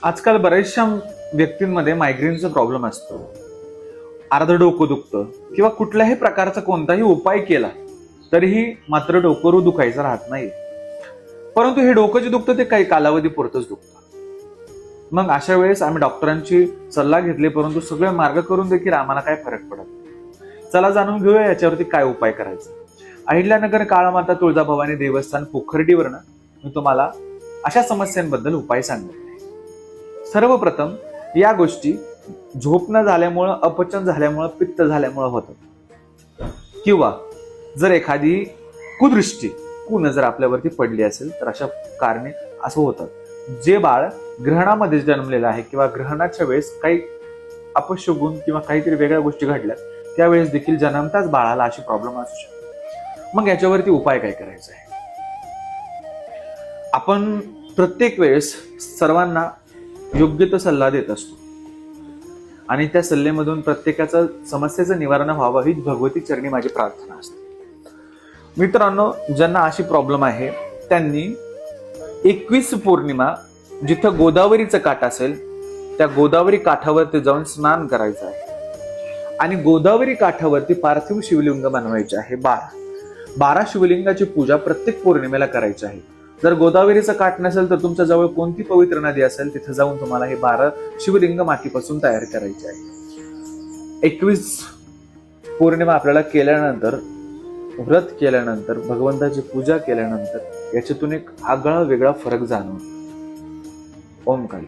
आजकाल बऱ्याचशा व्यक्तींमध्ये मायग्रेनचा प्रॉब्लेम असतो. अर्धं डोकं दुखतं किंवा कुठल्याही प्रकारचा कोणताही उपाय केला तरीही मात्र डोकं दुखायचं राहत नाही. परंतु हे डोकं जे दुखतं ते काही कालावधीपुरतच दुखतं. मग अशा वेळेस आम्ही डॉक्टरांची सल्ला घेतली, परंतु सगळे मार्ग करून देखील आम्हाला काय फरक पडत नाही. चला जाणून घेऊया याच्यावरती काय उपाय करायचा. अहिल्यानगर काळमाता तुळजाभवानी देवस्थान पोखर्डीवरनं मी तुम्हाला अशा समस्यांबद्दल उपाय सांगत आहे. सर्वप्रथम या गोष्टी झोप न झाल्यामुळं, अपचन झाल्यामुळं, पित्त झाल्यामुळं होतात, किंवा जर एखादी कुदृष्टी, कुनजर आपल्यावरती पडली असेल तर अशा कारणे असं होतात. जे बाळ ग्रहणामध्ये जन्मलेलं आहे किंवा ग्रहणाच्या वेळेस काही अपशगुन किंवा काहीतरी वेगळ्या गोष्टी घडल्या त्यावेळेस देखील जन्मताच बाळाला अशी प्रॉब्लेम असू शकते. मग याच्यावरती उपाय काय करायचा आहे? आपण प्रत्येक वेळेस सर्वांना योग्य तो सल्ला देत असतो आणि त्या सल्ल्यामधून प्रत्येकाचं समस्येचं निवारण व्हावं हीच भगवती चरणी माझी प्रार्थना असते. मित्रांनो, ज्यांना अशी प्रॉब्लेम आहे त्यांनी 21 पौर्णिमा जिथं गोदावरीचं काठ असेल त्या गोदावरी काठावरती जाऊन स्नान करायचं आहे आणि गोदावरी काठावरती पार्थिव शिवलिंग बनवायचे आहे. 12 शिवलिंगाची पूजा प्रत्येक पौर्णिमेला करायची आहे. जर गोदावरीचं काठ नसेल तर तुमच्या जवळ कोणती पवित्र नदी असेल तिथे जाऊन तुम्हाला हे 12 शिवलिंग मातीपासून तयार करायचे आहे. 21 पौर्णिमा आपल्याला केल्यानंतर, व्रत केल्यानंतर, भगवंताची पूजा केल्यानंतर याच्यातून एक आगळा वेगळा फरक जाणवतो. ओम काली.